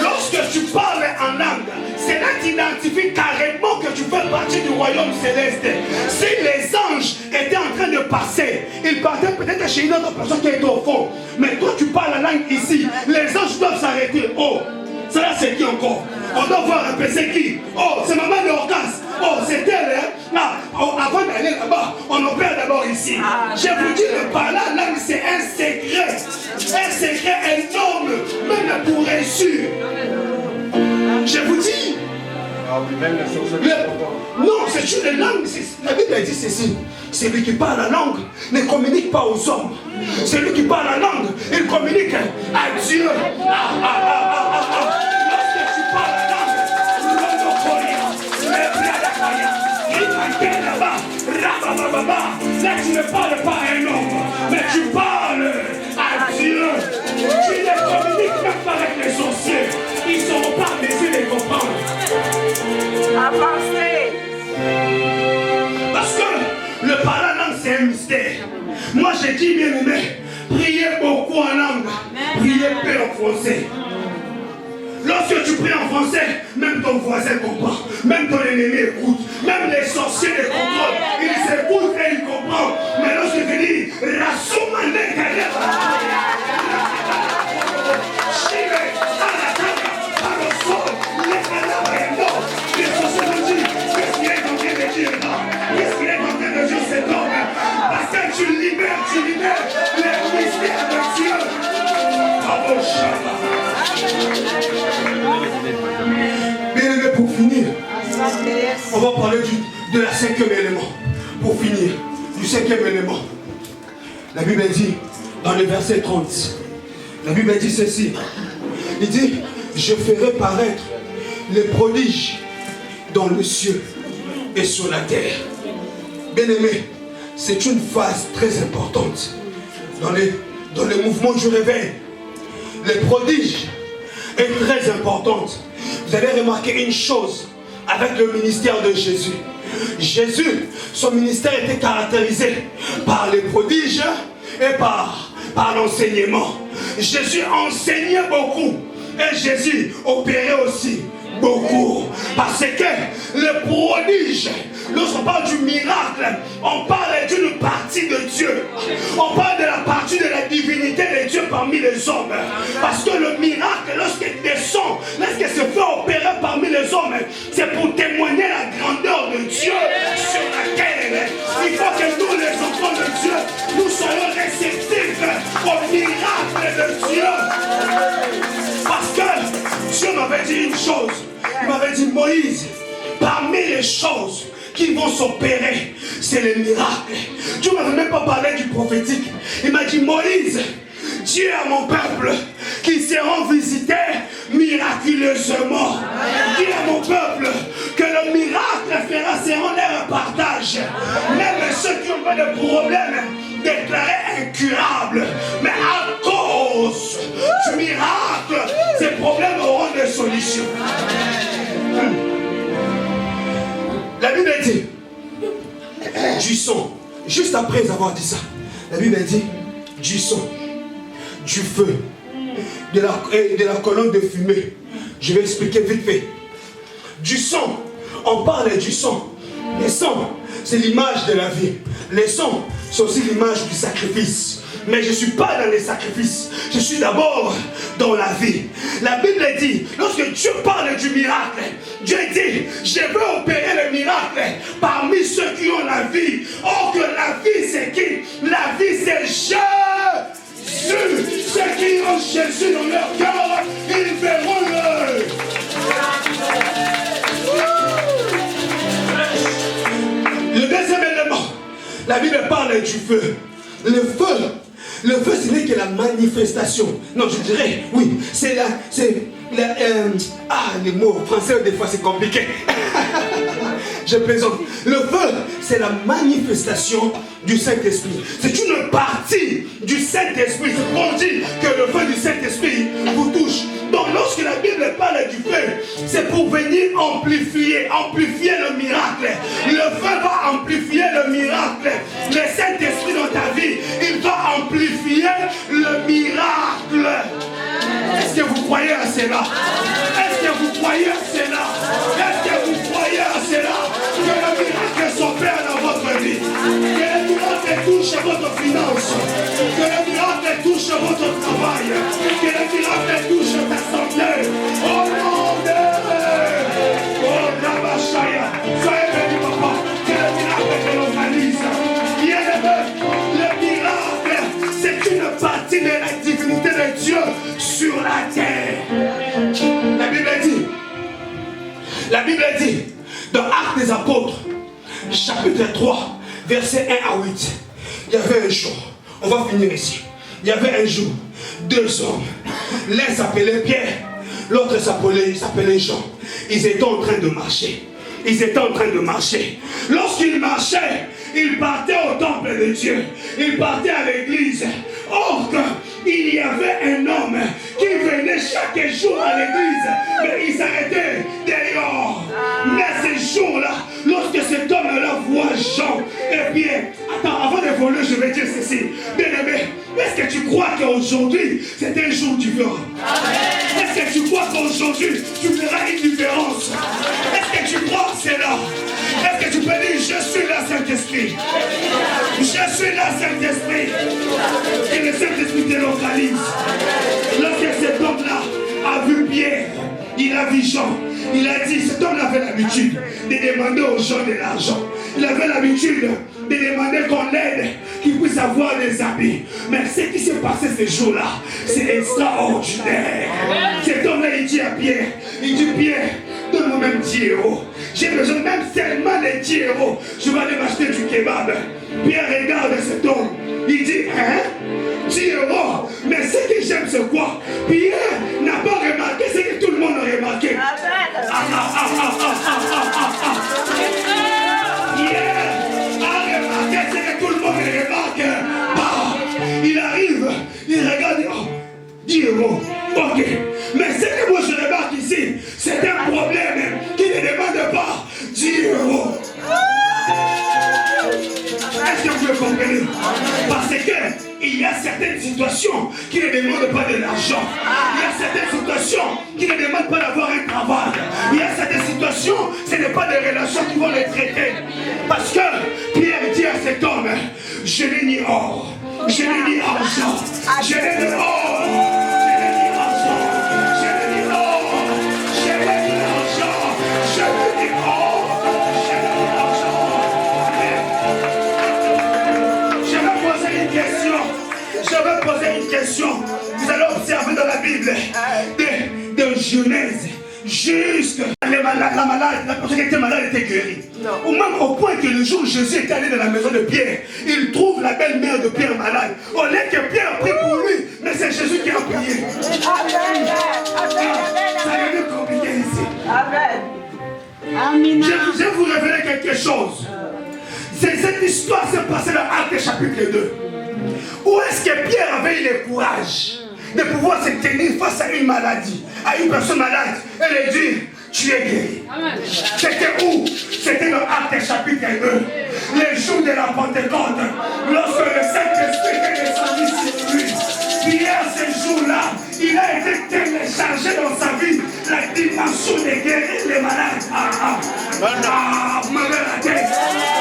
Lorsque tu parles en langue, cela t'identifie carrément que tu fais partie du royaume céleste. Si les anges étaient en train de passer, ils partaient peut-être chez une autre personne qui est au fond. Mais toi tu parles la langue ici, les anges doivent s'arrêter. Oh, ça là c'est qui encore? On doit voir un peu c'est qui? Oh, c'est maman de Hortense. Oh, c'est elle, hein? Ah, oh, avant d'aller là-bas, on opère d'abord ici. Je vous dis, le parler en langue, c'est un secret. Un secret énorme, même pour réussir. Je vous dis. Non, c'est une langue. La Bible a dit ceci. Celui qui parle la langue ne communique pas aux hommes. Celui qui parle la langue, il communique à Dieu. Lorsque tu parles la langue, là tu ne parles pas à un homme, mais tu parles à Dieu. Tu les communiques même pas avec les sorciers. Ils ne seront pas obligés de comprendre. Avancez. Parce que le parler en langue c'est un mystère. Moi j'ai dit bien aimé, priez beaucoup en langue, priez peu en français. Lorsque tu pries en français, même ton voisin comprend, même ton ennemi écoute, même les sorciers les contrôlent, ils s'écoutent et ils comprennent. Mais lorsque tu dis, les sorciers vont dire, qu'est-ce qu'il est en train de dire là? Qu'est-ce qu'il est en train de dire cet homme? Parce que tu libères les mystères de Dieu. Bravo, Shabbat. Bien aimé, pour finir, on va parler de la 5e élément. Pour finir, du 5e élément. La Bible dit, dans le verset 30, la Bible dit ceci. Il dit, je ferai paraître les prodiges dans le ciel et sur la terre. Bien aimé, c'est une phase très importante dans les mouvements du réveil. Les prodiges est très importante. Vous allez remarquer une chose avec le ministère de Jésus. Jésus, son ministère était caractérisé par les prodiges et par l'enseignement. Jésus enseignait beaucoup et Jésus opérait aussi beaucoup. Parce que le prodige, lorsqu'on parle du miracle, on parle d'une partie de Dieu. On parle de la partie de la divinité de Dieu parmi les hommes. Parce que le miracle, lorsqu'il descend, lorsqu'il se fait opérer parmi les hommes, c'est pour témoigner la grandeur de Dieu sur la terre. Il faut que nous, les enfants de Dieu, nous soyons réceptifs au miracle de Dieu. Parce que Dieu m'avait dit une chose. Il m'avait dit, Moïse, parmi les choses qui vont s'opérer, c'est les miracles. Dieu ne m'avait même pas parlé du prophétique. Il m'a dit, Moïse, Dieu à mon peuple qui seront visités miraculeusement. Dis à mon peuple que le miracle seront leur partage. Même ceux qui ont pas de problème déclarés incurables. Mais à cause du miracle, ces problèmes auront des solutions. La Bible dit du son. Juste après avoir dit ça, la Bible dit du son, du feu, de la colonne de fumée. Je vais expliquer vite fait. Du son, on parle du son. Les sons, c'est l'image de la vie. Les sons, c'est aussi l'image du sacrifice. Mais je ne suis pas dans les sacrifices. Je suis d'abord dans la vie. La Bible dit, lorsque Dieu parle du miracle, Dieu dit, je veux opérer le miracle parmi ceux qui ont la vie. Or que la vie, c'est qui? La vie, c'est Jésus. Ceux qui ont Jésus dans leur cœur, ils verront le... Le deuxième élément, la Bible parle du feu. Le feu, ce n'est que la manifestation. Non, je dirais, oui, les mots français, des fois, c'est compliqué. Je plaisante. Le feu, c'est la manifestation du Saint-Esprit. C'est une partie du Saint-Esprit. C'est pour dire que le feu du Saint-Esprit vous touche. Donc, lorsque la Bible parle du feu, c'est pour venir amplifier le miracle. Le feu va amplifier le miracle. Le Saint-Esprit dans ta vie, il va amplifier le miracle. Est-ce que vous croyez à cela? Est-ce que vous croyez à cela? Est-ce que vous croyez à cela? Que le miracle s'opère dans votre vie. Que le miracle touche votre finance. Que le miracle touche votre travail. Que le miracle touche ta santé. Oh mon Dieu! Oh Rabashaya! Soyez béni, papa. Que le miracle te localise. Bien-aimé, le miracle, c'est une partie de la divinité de Dieu sur la terre. La Bible dit, dans Actes des Apôtres, chapitre 3, versets 1 à 8, il y avait un jour, on va finir ici, il y avait un jour, deux hommes, l'un s'appelait Pierre, l'autre s'appelait Jean. Ils étaient en train de marcher. Lorsqu'ils marchaient, ils partaient au temple de Dieu. Ils partaient à l'église. Or, il y avait un homme qui venait chaque jour à l'église, mais il s'arrêtait dehors. Mais ce jour-là, lorsque cet homme-là voit Jean, eh bien, attends, avant de voler, je vais dire ceci. Bien-aimé, est-ce que tu crois qu'aujourd'hui, c'est un jour différent? Est-ce que tu crois qu'aujourd'hui, tu verras une différence? Est-ce que tu crois que c'est là? Est-ce que tu peux dire, je suis là, Saint-Esprit? Je suis là, Saint-Esprit. Et le Saint-Esprit te localise. Lorsque cet homme-là a vu Pierre, il a vu Jean, il a dit, cet homme avait l'habitude de demander aux gens de l'argent. Il avait l'habitude de demander qu'on l'aide, qu'il puisse avoir des habits. Mais ce qui s'est passé ce jour-là, c'est extraordinaire. Cet homme-là, il dit à Pierre, il dit, Pierre, donne-moi même 10 euros. J'ai besoin même seulement de 10 euros. Je vais aller m'acheter du kebab. Pierre regarde cet homme. Il dit, hein? 10 euros. Mais ce que j'aime, c'est quoi? Pierre n'a pas remarqué ce que tout le monde a remarqué. Pierre a remarqué ce que tout le monde remarque. Il arrive, il regarde, oh, 10 euros. Ok. Mais ce que moi je remarque ici, c'est un problème qui ne demande pas 10 euros. Est-ce que vous le comprenez? Parce qu'il y a certaines situations qui ne demandent pas de l'argent. Il y a certaines situations qui ne demandent pas d'avoir un travail. Il y a certaines situations, ce n'est pas des relations qui vont les traiter. Parce que Pierre dit à cet homme, je n'ai ni or, je n'ai ni argent, je n'ai ni or, je n'ai ni argent, je n'ai ni or, je n'ai ni argent, je n'ai ni or, je n'ai ni argent. Je vais poser une question. question. Vous allez observer dans la Bible de Genèse jusqu'à la malade, la personne qui était malade était guérie. Ou même au point que le jour où Jésus est allé dans la maison de Pierre, il trouve la belle-mère de Pierre malade. Au lieu que Pierre prie pour lui, mais c'est Jésus qui a prié. Ça devient compliqué ici. Je vais vous révéler quelque chose. Cette histoire s'est passée dans Actes chapitre 2. Où est-ce que Pierre avait eu le courage de pouvoir se tenir face à une maladie, à une personne malade, et lui dire, tu es guéri. C'était où? C'était dans Actes chapitre 2. Le jour de la Pentecôte, lorsque le Saint-Esprit est descendu sur lui. Pierre, ce jour-là, il a été téléchargé dans sa vie la dimension de guérir les malades. Vous m'avez raté.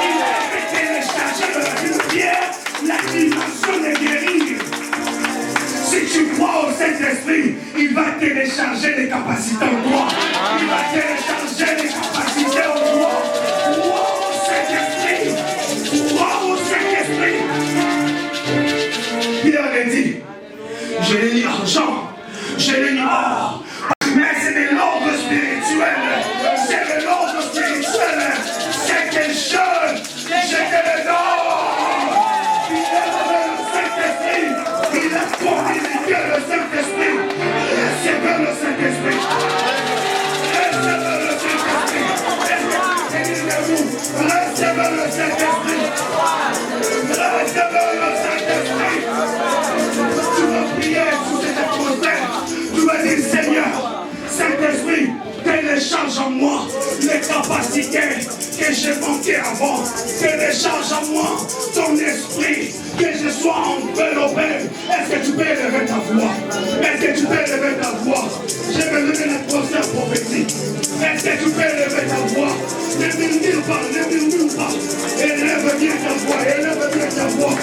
Il a été téléchargé dans la vie de Pierre la dimension de guérir. Si tu crois au Saint-Esprit, il va télécharger les capacités en toi. Il va télécharger les capacités en toi. Crois au Saint-Esprit. Crois au Saint-Esprit. Pierre a dit, je n'ai ni argent, je n'ai ni or, mais c'est de l'ordre spirituel. C'est de l'ordre spirituel. C'est que je te le donne. Il a communiqué le Saint-Esprit. Recevez le Saint-Esprit. Recevez le Saint-Esprit. Recevez le Saint-Esprit. Recevez le Saint-Esprit. Tu vas prier sous cette atmosphère. Tu vas dire, Seigneur, Saint-Esprit, télécharge en moi les capacités que j'ai manquées avant. Télécharge en moi ton esprit, que je sois enveloppé. Est-ce que tu peux élever ta voix? Est-ce que tu peux élever ta voix? J'ai besoin de l'atmosphère prophétique. Est-ce que tu peux élever ta voix? Ne murmure pas, ne murmure pas. Élève bien ta voix, élève bien ta voix.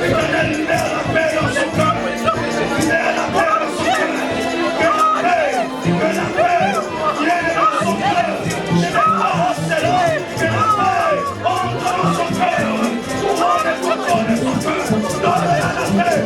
Éternel, libère la paix dans son cœur. Libère la paix dans son cœur. Que la paix vienne dans son cœur. Je déclare cela. Que la paix entre dans son cœur. Prends le contrôle de son cœur. Donne-la la paix.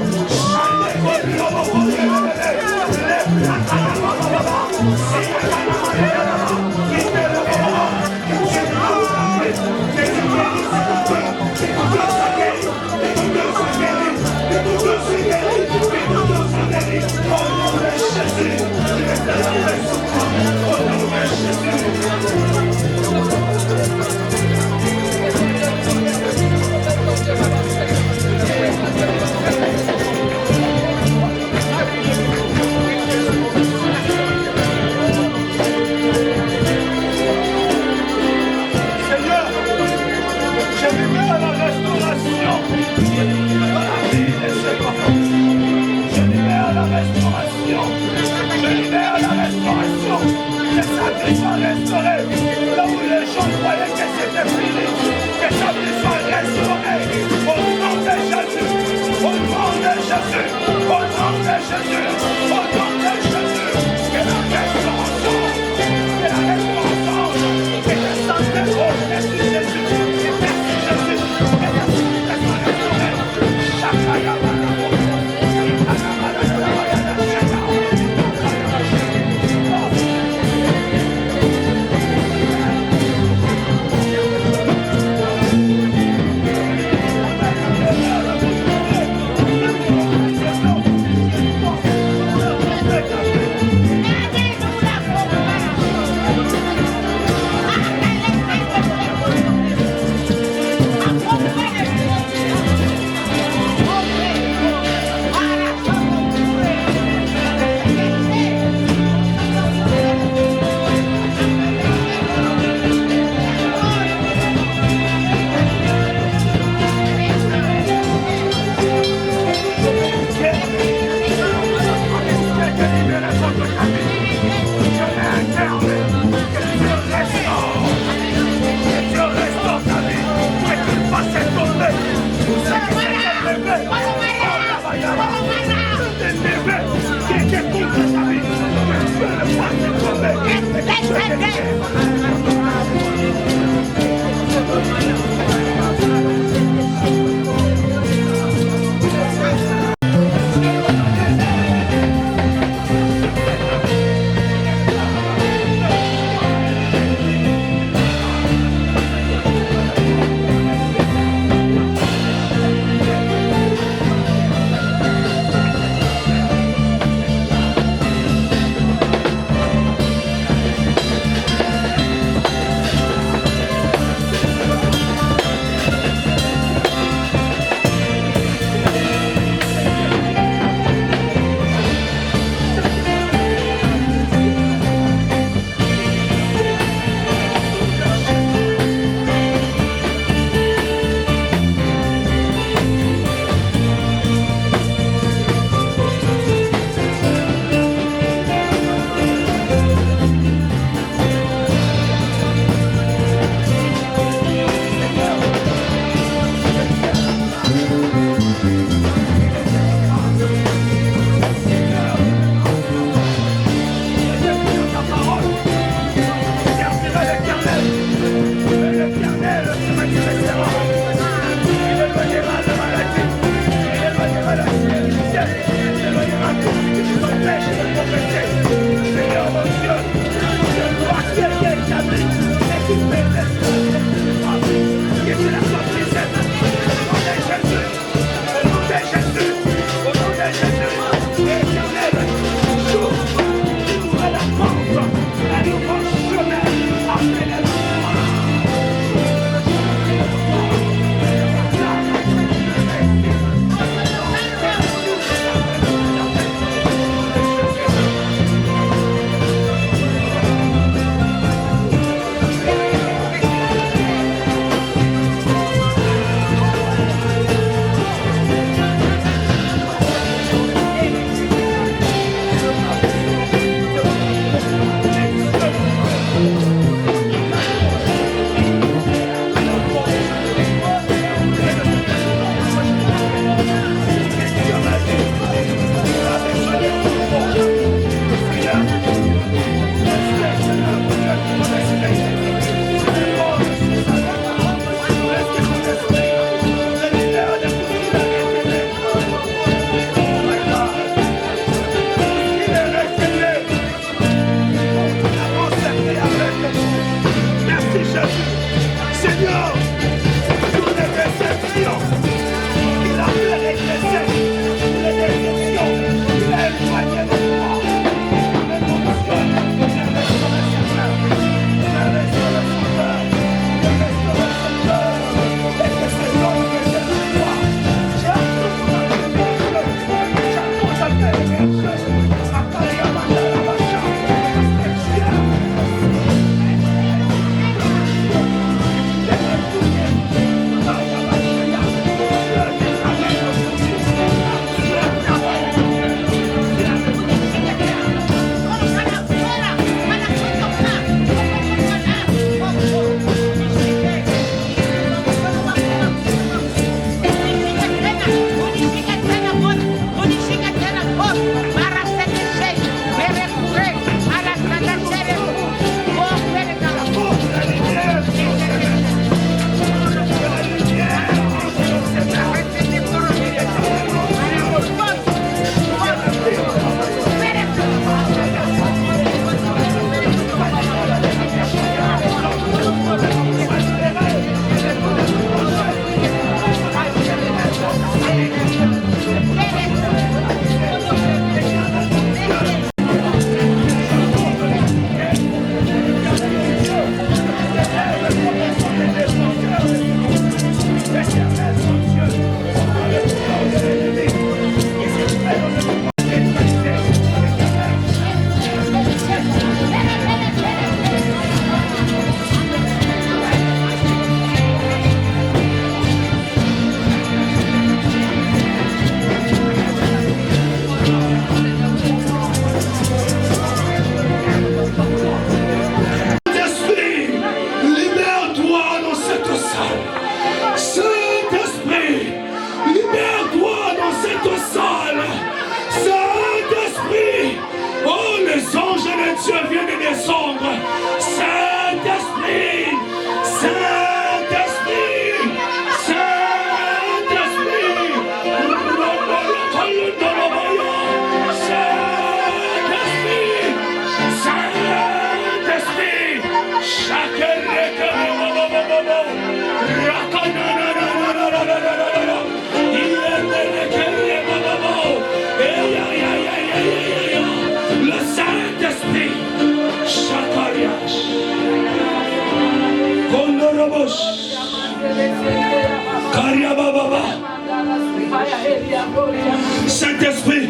Saint-Esprit,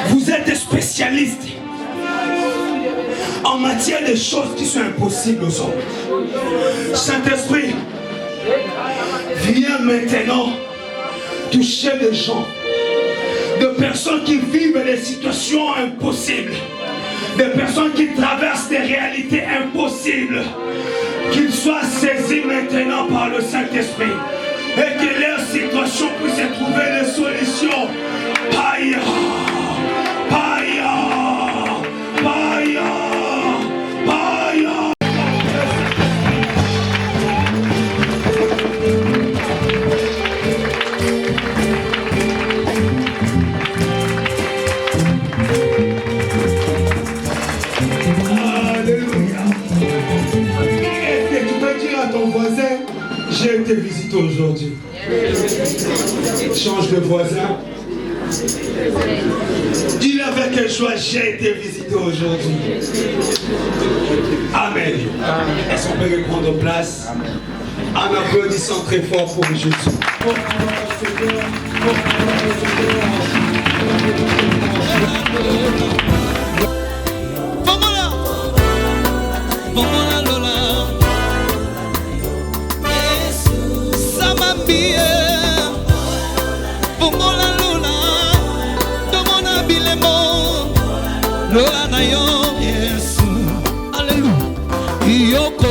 vous êtes des spécialistes en matière de choses qui sont impossibles aux hommes. Saint-Esprit, viens maintenant toucher des gens, de personnes qui vivent des situations impossibles, des personnes qui traversent des réalités impossibles, qu'ils soient saisis maintenant par le Saint-Esprit et que leur situation puisse trouver des solutions. Paya, paya, paya, paya. J'ai été visité aujourd'hui. Change de voisin. Dis-le avec joie, j'ai été visité aujourd'hui. Amen. Est-ce qu'on peut reprendre place? En applaudissant très fort pour Jésus. Pomola Lola Samambie Pomola Lola Tomona Bilemo Lola na yo Yesu Alléluia Yoko